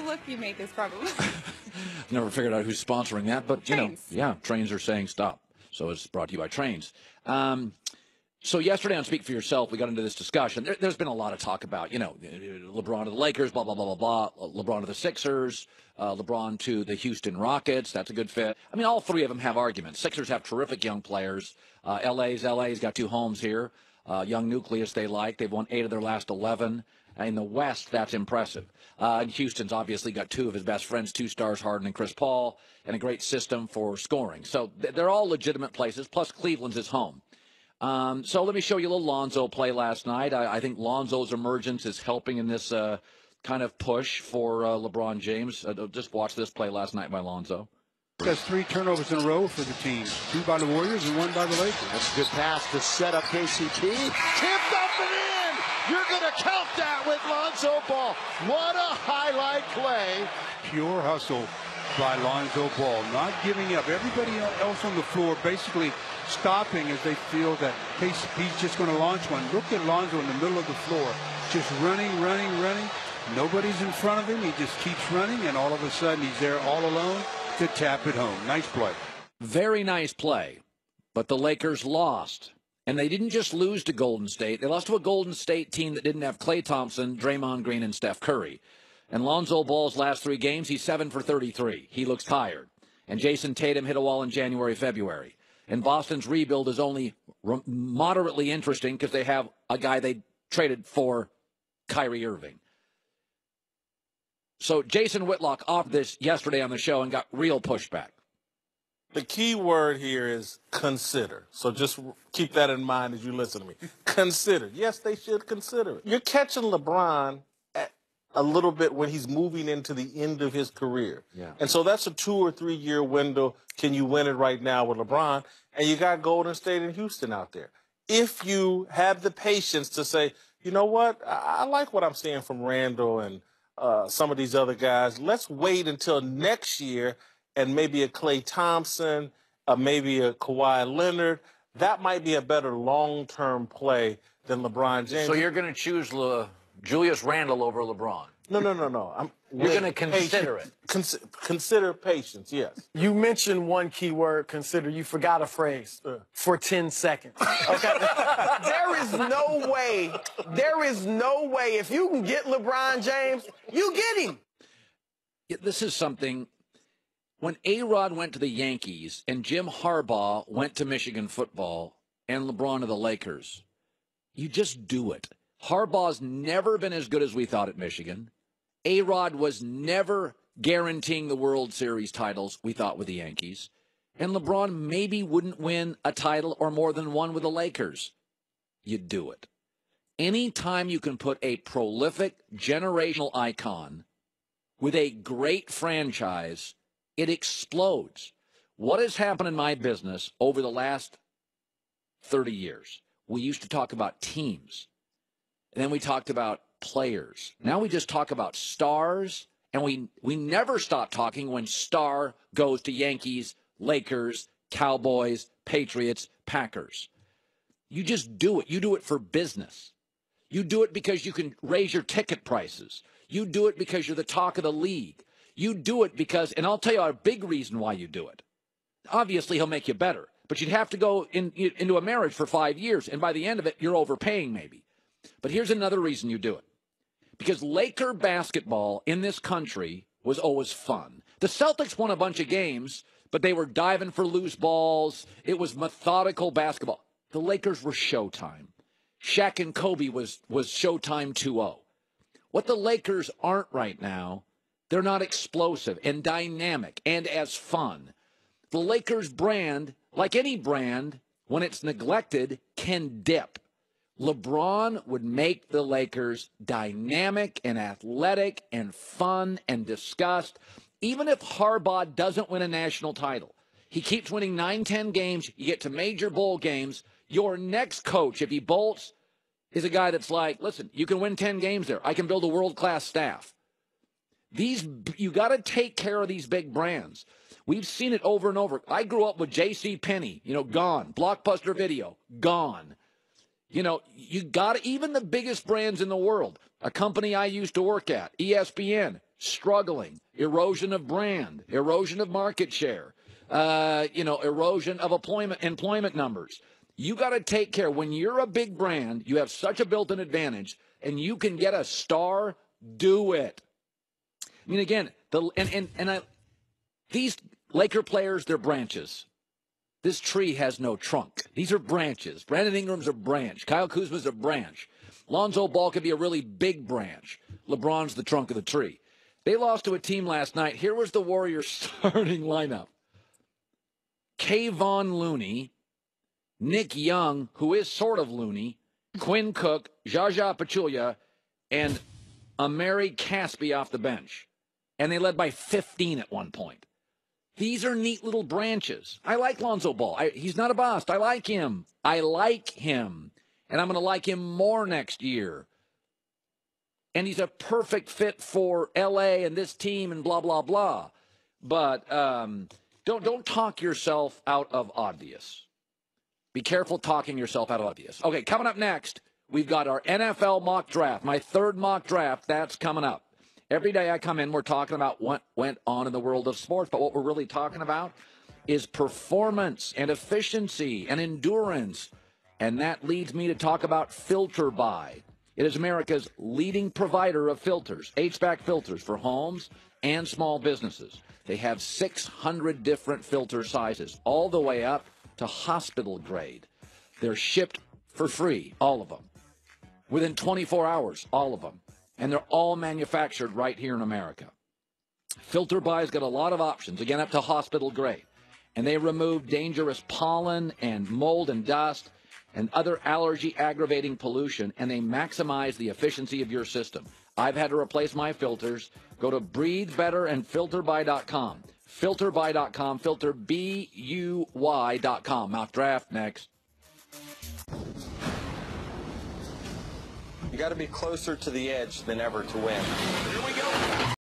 look you make is probably. Never figured out who's sponsoring that, but, Trains. yeah, trains are saying stop. So it's brought to you by Trains. So yesterday on Speak for Yourself, we got into this discussion. There's been a lot of talk about, LeBron to the Lakers, blah, blah, blah, blah, blah, LeBron to the Sixers, LeBron to the Houston Rockets. That's a good fit. I mean, all three of them have arguments. Sixers have terrific young players. LA's got two homes here. Young nucleus they like. They've won 8 of their last 11. In the West, that's impressive. And Houston's obviously got 2 of his best friends, 2 stars, Harden and Chris Paul, and a great system for scoring. So they're all legitimate places, plus Cleveland's his home. So let me show you a little Lonzo play last night. I think Lonzo's emergence is helping in this kind of push for LeBron James. Just watch this play last night by Lonzo. That's 3 turnovers in a row for the team. 2 by the Warriors and 1 by the Lakers. That's a good pass to set up KCP. Tipped up and in! You're going to count that with Lonzo Ball. What a highlight play. Pure hustle by Lonzo Ball. Not giving up. Everybody else on the floor basically stopping as they feel that KCP's just going to launch one. Look at Lonzo in the middle of the floor. Just running. Nobody's in front of him. He just keeps running, and all of a sudden he's there all alone to tap it home. Nice play. Very nice play. But the Lakers lost. And they didn't just lose to Golden State. They lost to a Golden State team that didn't have Klay Thompson, Draymond Green, and Steph Curry. And Lonzo Ball's last 3 games, he's 7 for 33. He looks tired. And Jason Tatum hit a wall in January, February. And Boston's rebuild is only moderately interesting because they have a guy they traded for, Kyrie Irving. So Jason Whitlock offered this yesterday on the show and got real pushback. The key word here is consider. So just keep that in mind as you listen to me. Consider. Yes, they should consider it. You're catching LeBron at a little bit when he's moving into the end of his career. Yeah. And so that's a 2 or 3 year window. Can you win it right now with LeBron? And you got Golden State and Houston out there. If you have the patience to say, you know what, I like what I'm seeing from Randall and some of these other guys. Let's wait until next year and maybe a Klay Thompson, maybe a Kawhi Leonard. That might be a better long-term play than LeBron James. So you're going to choose Julius Randle over LeBron? No. You're going to consider it? Consider patience, yes. You mentioned one key word, consider. You forgot a phrase. For 10 seconds. Okay? There is no way, if you can get LeBron James, you get him. Yeah, this is something. When A-Rod went to the Yankees and Jim Harbaugh went to Michigan football and LeBron to the Lakers, you just do it. Harbaugh's never been as good as we thought at Michigan. A-Rod was never guaranteeing the World Series titles we thought with the Yankees. And LeBron maybe wouldn't win a title or more than one with the Lakers. You do it. Anytime you can put a prolific generational icon with a great franchise, it explodes. What has happened in my business over the last 30 years? We used to talk about teams. And then we talked about players. Now we just talk about stars. And we never stop talking when star goes to Yankees, Lakers, Cowboys, Patriots, Packers. You just do it. You do it for business. You do it because you can raise your ticket prices. You do it because you're the talk of the league. You do it because, and I'll tell you a big reason why you do it. Obviously, he'll make you better, but you'd have to go into a marriage for 5 years, and by the end of it, you're overpaying maybe. But here's another reason you do it. Because Laker basketball in this country was always fun. The Celtics won a bunch of games, but they were diving for loose balls. It was methodical basketball. The Lakers were Showtime. Shaq and Kobe was Showtime 2-0. What the Lakers aren't right now, they're not explosive and dynamic and as fun. The Lakers brand, like any brand, when it's neglected, can dip. LeBron would make the Lakers dynamic and athletic and fun and discussed, even if Harbaugh doesn't win a national title. He keeps winning 9-10 games. You get to major bowl games. Your next coach, if he bolts, is a guy that's like, listen, you can win 10 games there. I can build a world-class staff. You got to take care of these big brands. We've seen it over and over. I grew up with J.C. Penney, gone. Blockbuster Video, gone. You got even the biggest brands in the world. A company I used to work at, ESPN, struggling, erosion of brand, erosion of market share, erosion of employment numbers. You got to take care. When you're a big brand, you have such a built-in advantage, and you can get a star, do it. I mean, again, these Laker players, they're branches. This tree has no trunk. These are branches. Brandon Ingram's a branch. Kyle Kuzma's a branch. Lonzo Ball could be a really big branch. LeBron's the trunk of the tree. They lost to a team last night. Here was the Warriors starting lineup. Kayvon Looney, Nick Young, who is sort of loony, Quinn Cook, Jaja Pachulia, and Amari Caspi off the bench. And they led by 15 at one point. These are neat little branches. I like Lonzo Ball. He's not a bust. I like him. And I'm going to like him more next year. And he's a perfect fit for L.A. and this team and blah, blah, blah. But don't talk yourself out of obvious. Be careful talking yourself out of obvious. Okay, coming up next, we've got our NFL mock draft. My third mock draft, that's coming up. Every day I come in, we're talking about what went on in the world of sports, but what we're really talking about is performance and efficiency and endurance. And that leads me to talk about Filter By. It is America's leading provider of filters, HVAC filters for homes and small businesses. They have 600 different filter sizes, all the way up to hospital grade. They're shipped for free, all of them. Within 24 hours, all of them. And they're all manufactured right here in America. Filter Buy's got a lot of options, again, up to hospital grade. And they remove dangerous pollen and mold and dust and other allergy-aggravating pollution, and they maximize the efficiency of your system. I've had to replace my filters. Go to breathebetter and filterby.com. Filterby.com, filterbuy.com. Mock draft next. You got to be closer to the edge than ever to win.